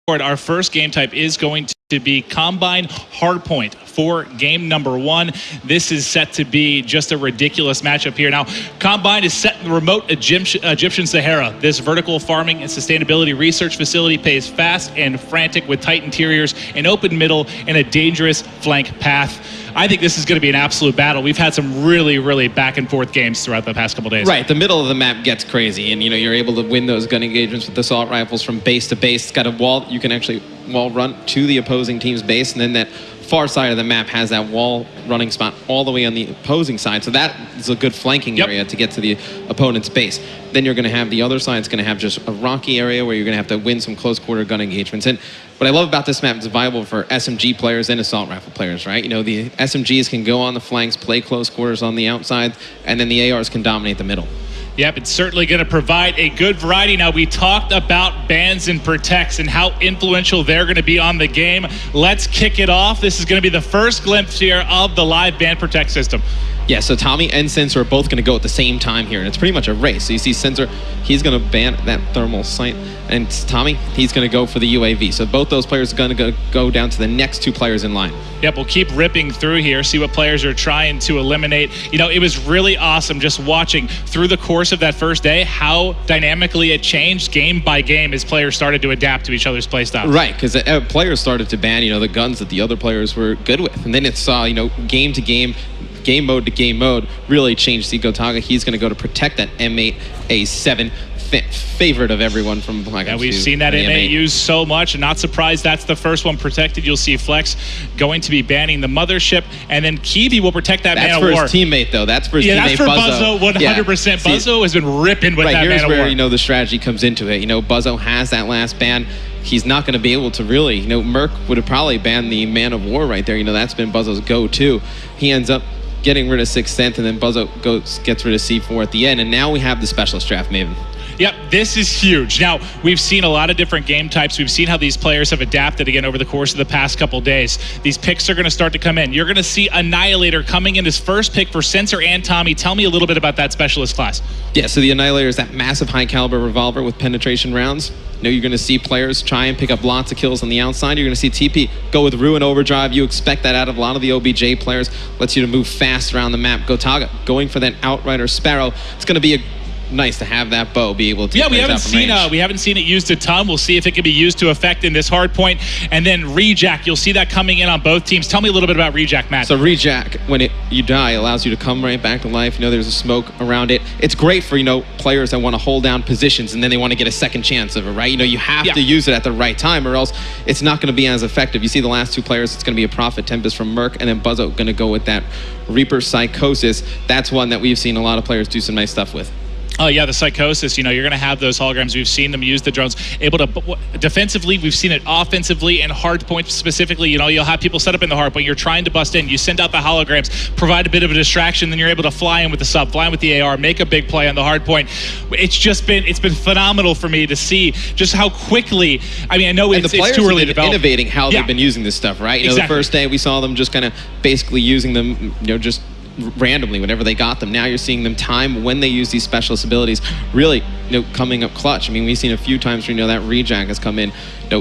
Our first game type is going to be Combine Hardpoint for game number 1. This is set to be just a ridiculous matchup here. Now, Combine is set in the remote Egyptian Sahara. This vertical farming and sustainability research facility pays fast and frantic with tight interiors, an open middle, and a dangerous flank path. I think this is going to be an absolute battle. We've had some really back and forth games throughout the past couple days. Right, the middle of the map gets crazy, and you're able to win those gun engagements with assault rifles from base to base. It's got a wall, you can actually wall run to the opposing team's base, and then that far side of the map has that wall running spot all the way on the opposing side. So that is a good flanking area to get to the opponent's base. Then you're going to have the other side, it's going to have just a rocky area where you're going to have to win some close quarter gun engagements. And what I love about this map is viable for SMG players and assault rifle players, right? The SMGs can go on the flanks, play close quarters on the outside, and then the ARs can dominate the middle. Yep, it's certainly going to provide a good variety. Now, we talked about bans and protects and how influential they're going to be on the game. Let's kick it off. This is going to be the first glimpse here of the live ban protect system. Yeah, so Tommy and Sensor are both going to go at the same time here, and it's pretty much a race. So you see Sensor, he's going to ban that thermal sight, and Tommy, he's going to go for the UAV. So both those players are going to go down to the next two players in line. Yep, we'll keep ripping through here, see what players are trying to eliminate. It was really awesome just watching through the course of that first day how dynamically it changed game by game as players started to adapt to each other's playstyles. Right, because players started to ban, the guns that the other players were good with. And then it saw, game to game, game mode to game mode really changed. See Gotaga, he's going to go to protect that M8A7 favorite of everyone from Black Ops 2. We've seen that M8 used so much, and not surprised that's the first one protected. You'll see Flex going to be banning the mothership, and then Kiwi will protect that Man of War. That's for his teammate, though. That's for his teammate, that's for Buzzo, 100%. Yeah. Buzzo has been ripping with that Man of War. Here's where, the strategy comes into it. Buzzo has that last ban. He's not going to be able to really, Merc would have probably banned the Man of War right there. That's been Buzzo's go-to. He ends up getting rid of 6th Sense, and then Buzzo gets rid of C4 at the end, and now we have the specialist draft Maven. Yep, this is huge. Now, we've seen a lot of different game types. We've seen how these players have adapted again over the course of the past couple days. These picks are going to start to come in. You're going to see Annihilator coming in as first pick for Sensor and Tommy. Tell me a little bit about that specialist class. Yeah, so the Annihilator is that massive high-caliber revolver with penetration rounds. You're going to see players try and pick up lots of kills on the outside. You're going to see TP go with Ruin Overdrive. You expect that out of a lot of the OBJ players. Lets you to move fast around the map. Gotaga going for that Outrider Sparrow. It's going to be nice to have that bow be able to we haven't seen it used a ton. We'll see if it can be used to effect in this hard point. And then Rejack, you'll see that coming in on both teams. Tell me a little bit about Rejack, Matt. So Rejack, when you die, allows you to come right back to life. There's a smoke around it. It's great for players that want to hold down positions and then they want to get a second chance of it, right? You have to use it at the right time or else it's not going to be as effective. You see the last two players, it's going to be a Prophet Tempest from Merc, and then Buzzo going to go with that Reaper Psychosis. That's one that we've seen a lot of players do some nice stuff with. Oh, yeah, the Psychosis, you're going to have those holograms. We've seen them use the drones. Able to, defensively, we've seen it offensively and hardpoint specifically. You'll have people set up in the hardpoint. You're trying to bust in. You send out the holograms, provide a bit of a distraction, then you're able to fly in with the sub, fly in with the AR, make a big play on the hardpoint. It's been phenomenal for me to see just how quickly, I know it's too early to develop. Innovating how they've been using this stuff, right? The first day we saw them just kind of basically using them, just randomly whenever they got them. Now you're seeing them time when they use these specialist abilities really coming up clutch. We've seen a few times where that Rejack has come in,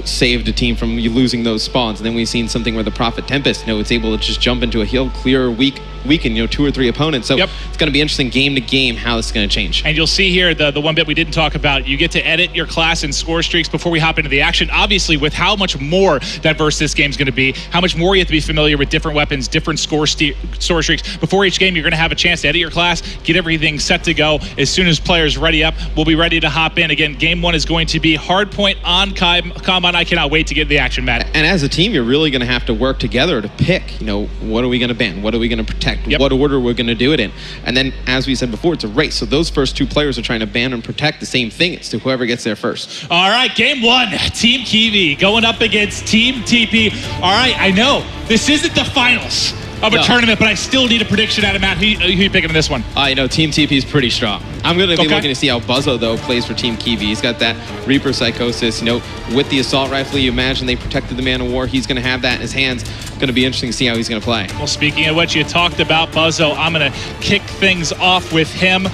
saved a team from losing those spawns, and then we've seen something where the Prophet Tempest it's able to just jump into a hill, clear, weaken 2 or 3 opponents. So it's going to be interesting game to game how this is going to change. And you'll see here the one bit we didn't talk about. You get to edit your class and score streaks before we hop into the action. Obviously, with how much more diverse this game's going to be, how much more you have to be familiar with different weapons, different score streaks. Before each game, you're going to have a chance to edit your class, get everything set to go. As soon as players ready up, we'll be ready to hop in. Again, game 1 is going to be Hardpoint on Combine. I cannot wait to get the action, Matt. And as a team, you're really going to have to work together to pick, what are we going to ban? What are we going to protect? What order we're going to do it in? And then, as we said before, it's a race. So those first 2 players are trying to ban and protect the same thing. It's to whoever gets there first. All right, game 1, Team Kiwi going up against Team TP. All right, I know this isn't the finals of a tournament, but I still need a prediction out of Matt. Who you picking in this one? Team TP is pretty strong. I'm going to be looking to see how Buzzo, though, plays for Team Kiwi. He's got that Reaper Psychosis. With the assault rifle, you imagine they protected the Man of War. He's going to have that in his hands. Going to be interesting to see how he's going to play. Well, speaking of what you talked about, Buzzo, I'm going to kick things off with him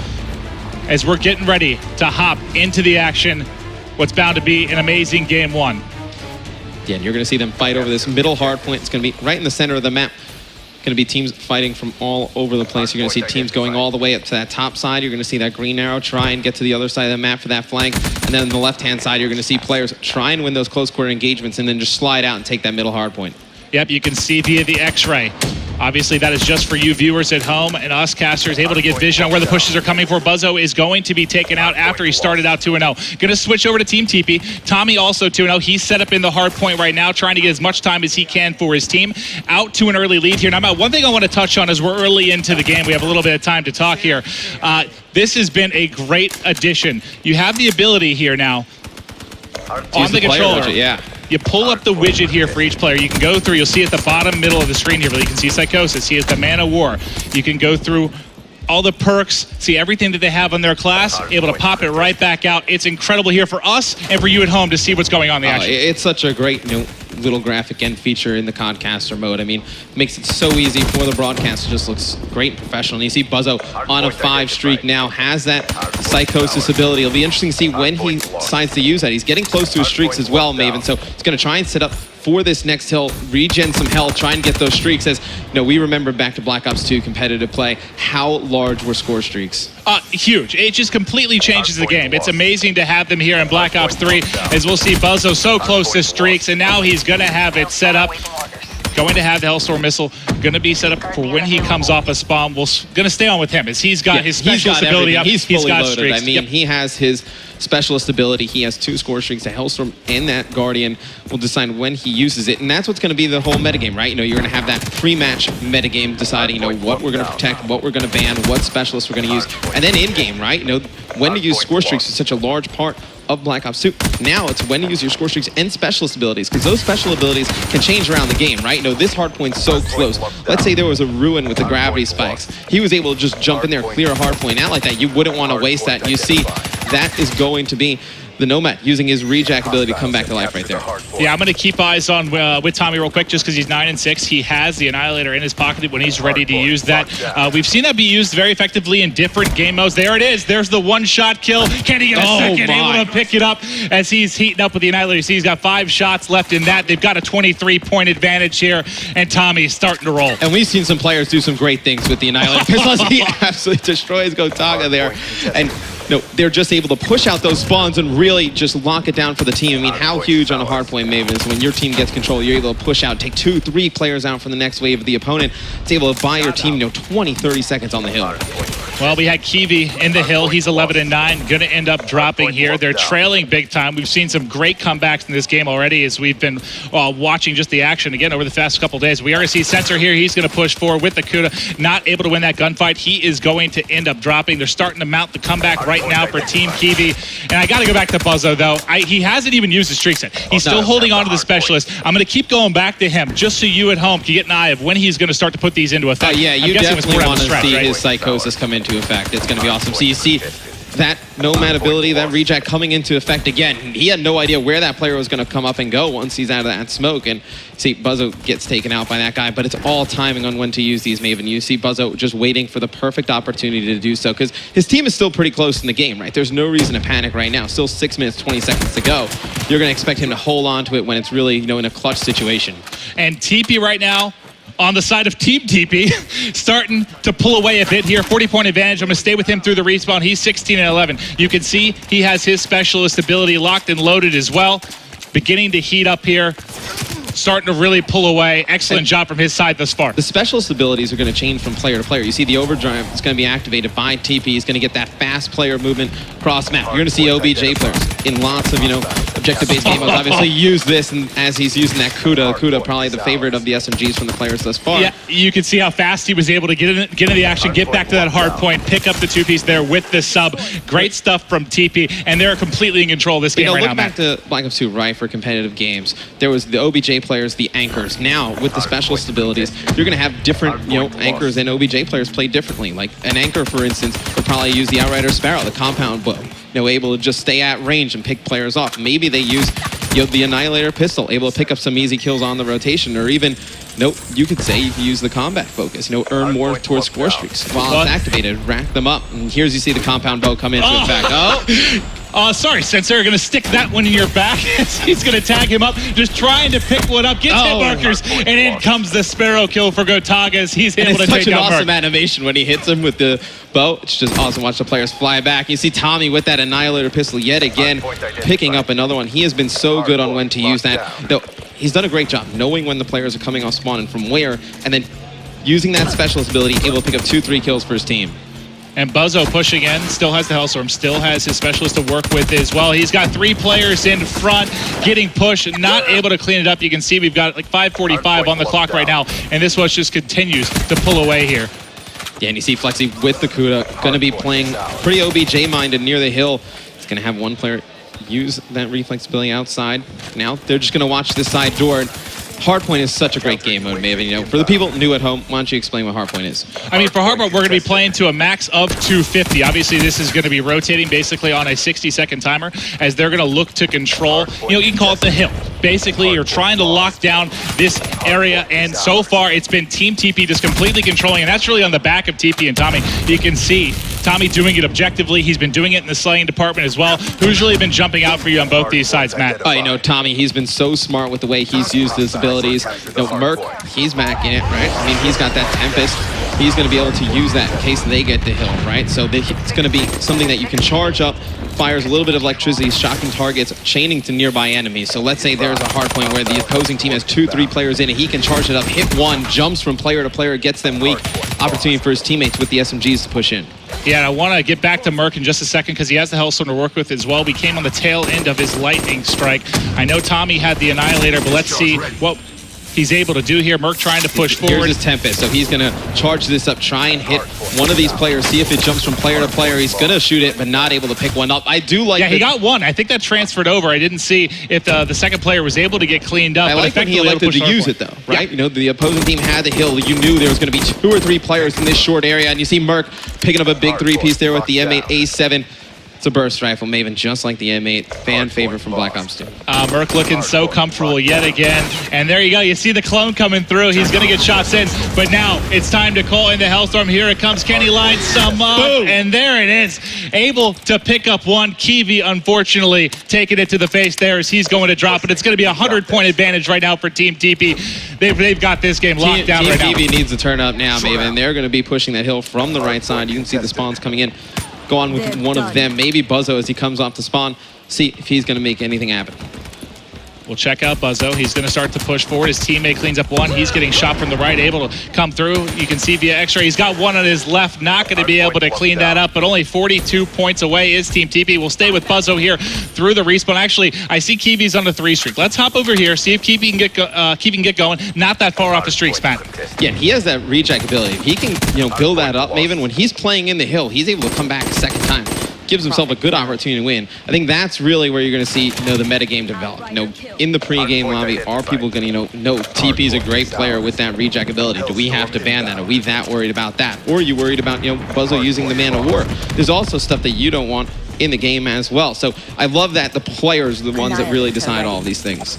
as we're getting ready to hop into the action. What's bound to be an amazing game 1. Yeah, and you're going to see them fight over this middle hard point. It's going to be right in the center of the map. Going to be teams fighting from all over the place. You're going to see teams going all the way up to that top side. You're going to see that green arrow try and get to the other side of the map for that flank. And then on the left-hand side, you're going to see players try and win those close quarter engagements and then just slide out and take that middle hard point. Yep, you can see via the X-ray. Obviously, that is just for you viewers at home, and us casters able to get vision on where the pushes are coming for. Buzzo is going to be taken out after he started out 2-0. Going to switch over to Team TP. Tommy also 2-0. He's set up in the hard point right now, trying to get as much time as he can for his team. Out to an early lead here. Now, one thing I want to touch on as we're early into the game, we have a little bit of time to talk here. This has been a great addition. You have the ability here now on the controller. Widget, yeah. You pull up the widget here for each player. You can go through, you'll see at the bottom middle of the screen here, but you can see Psychosis. He has the Man of War. You can go through all the perks, see everything that they have on their class, able to pop it right back out. It's incredible here for us and for you at home to see what's going on in the action. It's such a great little graphic end feature in the Codcaster mode. I mean, makes it so easy for the broadcast. It just looks great and professional. And you see Buzzo on a 5 streak now, has that Psychosis ability. It'll be interesting to see when he decides to use that. He's getting close to his streaks as well, Maven, so he's going to try and set up for this next hill, regen some health, try and get those streaks. As we remember back to Black Ops 2 competitive play, how large were score streaks? Huge. It just completely changes the game. It's amazing to have them here in Black Ops 3, as we'll see Buzzo so close to streaks, and now he's going to have it set up. Going to have the Hellstorm missile, going to be set up for when he comes off a spawn. We're going to stay on with him, as he's got his specialist ability up. He's fully got loaded. streaks. I mean, he has his specialist ability. He has 2 score streaks. The Hellstorm and that Guardian will decide when he uses it, and that's what's going to be the whole metagame, right? You're going to have that pre-match metagame deciding, what we're going to protect, what we're going to ban, what specialists we're going to use, and then in-game, right? When to use score streaks is such a large part of Black Ops 2. Now it's when to use your score streaks and specialist abilities, because those special abilities can change around the game, right? This hard point's so close. Let's say there was a ruin with the gravity spikes. He was able to just jump in there, clear a hard point out like that. You wouldn't want to waste that. You see, that is going to be the Nomad using his rejack ability to come back to life right there. Yeah, I'm going to keep eyes on with Tommy real quick, just because he's 9-6. He has the Annihilator in his pocket when he's ready to use that. We've seen that be used very effectively in different game modes. There it is. There's the one-shot kill. Can he get a second? Able to pick it up as he's heating up with the Annihilator. You see, he's got 5 shots left in that. They've got a 23-point advantage here, and Tommy's starting to roll. And we've seen some players do some great things with the Annihilator. He absolutely destroys Gotaga there. And they're just able to push out those spawns and really just lock it down for the team. I mean, how huge on a hardpoint, Maven, is when your team gets control, you're able to push out, take 2-3 players out from the next wave of the opponent. It's able to buy your team 20-30 seconds on the hill. Well, we had Kiwi in the hill. He's 11-9, going to end up dropping here. They're trailing big time. We've seen some great comebacks in this game already as we've been watching just the action again over the past couple days. We already see Sensor here. He's going to push forward with the Kuda. Not able to win that gunfight. He is going to end up dropping. They're starting to mount the comeback right now for Team Kiwi. And I got to go back to Buzzo, though. He hasn't even used his streak set. He's still holding on to the specialist. I'm going to keep going back to him just so you at home can get an eye of when he's going to start to put these into effect. Yeah, you definitely want to see his Psychosis come into effect. It's going to be awesome. So you see that Nomad ability, that rejack coming into effect again. He had no idea where that player was going to come up and go once he's out of that smoke. And see, Buzzo gets taken out by that guy, but it's all timing on when to use these, Maven. You see Buzzo just waiting for the perfect opportunity to do so, because his team is still pretty close in the game, right? There's no reason to panic right now. Still 6 minutes, 20 seconds to go. You're going to expect him to hold on to it when it's really, in a clutch situation. And TP right now, on the side of Team TP, starting to pull away a bit here. 40-point advantage. I'm going to stay with him through the respawn. He's 16-11. You can see he has his specialist ability locked and loaded as well. Beginning to heat up here. Starting to really pull away. Excellent job from his side thus far. The specialist abilities are going to change from player to player. You see the overdrive is going to be activated by TP. He's going to get that fast player movement cross map. You're going to see OBJ players in lots of, objective-based game modes obviously use this, and as he's using that Kuda probably the favorite of the SMGs from the players thus far. Yeah, you can see how fast he was able to get into the action, get back to that hard point, pick up the 2-piece there with the sub. Great stuff from TP, and they're completely in control of this game right now. Look back to Black Ops 2, right, for competitive games. There was the OBJ players, the anchors. Now, with the specialist abilities, you're going to have different, anchors, and OBJ players play differently. Like an anchor, for instance, would probably use the Outrider Sparrow, the compound bow, able to just stay at range and pick players off. Maybe they use the Annihilator pistol, able to pick up some easy kills on the rotation, or even, you could say you can use the combat focus, earn more towards score streaks. While it's activated, rack them up. And here's you see the compound bow come into effect. Sorry, Sensor, going to stick that one in your back. He's going to tag him up, just trying to pick one up, gets hit markers, and in comes the Sparrow kill for Gotaga as he's able to take out Merc. It's such an awesome animation when he hits him with the bow. It's just awesome. Watch the players fly back. You see Tommy with that Annihilator pistol yet again, picking up another one. He has been so good on when to use that. No, he's done a great job knowing when the players are coming off spawn and from where, and then using that specialist ability, able to pick up 2-3 kills for his team. And Buzzo pushing in, still has the Hellstorm, still has his specialist to work with as well. He's got 3 players in front, getting pushed, not able to clean it up. You can see we've got like 5:45 on the clock right now, and this one just continues to pull away here. Yeah, and you see Flexi with the Kuda, going to be playing pretty OBJ-minded near the hill. He's going to have one player use that reflex ability outside. Now they're just going to watch this side door. Hardpoint is such a great game mode, Maven. You know, for the people new at home, why don't you explain what Hardpoint is? I mean, for Hardpoint, we're going to be playing to a max of 250. Obviously, this is going to be rotating basically on a 60-second timer as they're going to look to control, you know, you can call it the hill. Basically, you're trying to lock down this area, and so far, it's been Team TP just completely controlling, and that's really on the back of TP and Tommy. You can see Tommy doing it objectively. He's been doing it in the slaying department as well. Who's really been jumping out for you on both these sides, Matt? Oh, you know, Tommy, he's been so smart with the way he's used his abilities. You know, Merc, he's macking it, right? I mean, he's got that Tempest. He's going to be able to use that in case they get the hill, right? So it's going to be something that you can charge up, fires a little bit of electricity, shocking targets, chaining to nearby enemies. So let's say there's a hard point where the opposing team has 2-3 players in it. He can charge it up, hit one, jumps from player to player, gets them weak. Opportunity for his teammates with the SMGs to push in. Yeah, and I want to get back to Merc in just a second because he has the Hellstorm to work with as well. We came on the tail end of his Lightning Strike. I know Tommy had the Annihilator, but let's see what he's able to do here. Merc trying to push forward. Here's his Tempest, so he's going to charge this up, try and hit one of these players, see if it jumps from player to player. He's going to shoot it, but not able to pick one up. I do like. Yeah, he got one. I think that transferred over. I didn't see if the second player was able to get cleaned up. I like when he elected to use it, though, right? Yeah. You know, the opposing team had the hill. You knew there was going to be 2 or 3 players in this short area, and you see Merc picking up a big 3-piece there with the M8A7. It's a burst rifle, Maven, just like the M8. Fan favorite from Black Ops 2. Merc looking so comfortable yet again. And there you go. You see the clone coming through. He's going to get shots in. But now it's time to call in the Hellstorm. Here it comes. Kenny lines some up. Boom. And there it is. Able to pick up one. Kiwi, unfortunately, taking it to the face there as he's going to drop it. It's going to be a 100-point advantage right now for Team TP. They've got this game locked down right now. Team Kiwi needs to turn up now, Maven. They're going to be pushing that hill from the right side. You can see the spawns coming in. Go on with one of them, maybe Buzzo as he comes off the spawn, see if he's going to make anything happen. We'll check out Buzzo. He's going to start to push forward. His teammate cleans up one. He's getting shot from the right, able to come through. You can see via X-ray. He's got one on his left. Not going to be able to clean that up, but only 42 points away is Team TP. We'll stay with Buzzo here through the respawn. Actually, I see Kiwi's on the 3 streak. Let's hop over here, see if Kiwi can get going. Not that far off the streak span. Yeah, he has that reject ability. He can, you know, build that up. Maven, when he's playing in the hill, he's able to come back a second time. Gives himself a good opportunity to win. I think that's really where you're going to see, you know, the metagame develop. You know, in the pre-game lobby, are people going to, know TP's a great player with that reject ability? Do we have to ban that? Are we that worried about that? Or are you worried about, you know, Buzzo using the Man of War? There's also stuff that you don't want in the game as well. So I love that the players are the ones that really decide all of these things.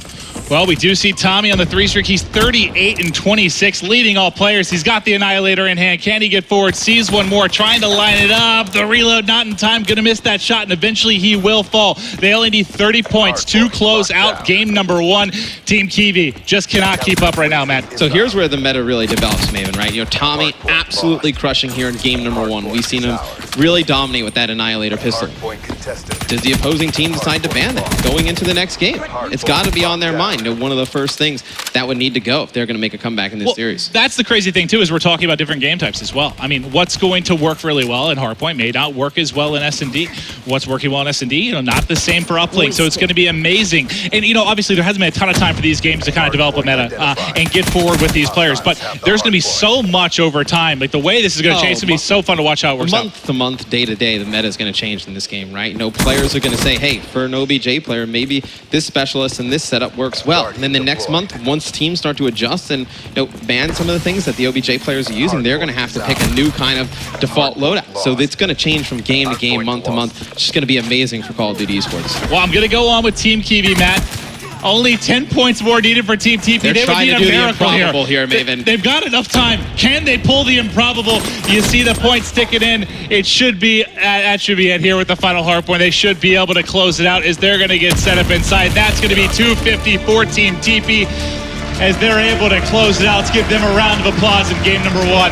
Well, we do see Tommy on the 3 streak. He's 38-26, leading all players. He's got the Annihilator in hand. Can he get forward? Sees one more, trying to line it up. The reload not in time. Going to miss that shot, and eventually he will fall. They only need 30 points to close out game number 1. Team Kiwi just cannot keep up right now, Matt. So here's where the meta really develops, Maven, right? You know, Tommy absolutely crushing here in game number 1. We've seen him really dominate with that Annihilator pistol. Does the opposing team decide to ban that going into the next game? It's got to be on their mind. You know, one of the first things that would need to go if they're going to make a comeback in this series. That's the crazy thing too, is we're talking about different game types as well. I mean, what's going to work really well in Hardpoint may not work as well in S&D. What's working well in S&D, you know, not the same for Uplink. So it's going to be amazing. And you know, obviously there hasn't been a ton of time for these games to kind of develop a meta and get forward with these players. But there's going to be so much over time. Like the way this is going to change, it's going to be so fun to watch how it works out. Month to month, day to day, the meta is going to change in this game, right? You know, players are going to say, hey, for an OBJ player, maybe this specialist and this setup works well. And then the next month, once teams start to adjust and, you know, ban some of the things that the OBJ players are using, they're going to have to pick a new kind of default loadout. So it's going to change from game to game, month to month. It's just going to be amazing for Call of Duty Esports. Well, I'm going to go on with Team Kiwi, Matt. Only 10 points more needed for Team TP. They're They would trying need to a do the miracle improbable here, Maven. They've got enough time. Can they pull the improbable? You see the point sticking in. It should be, that should be it here with the final Hardpoint. They should be able to close it out as they're going to get set up inside. That's going to be 250 for Team TP as they're able to close it out. Let's give them a round of applause in game number 1.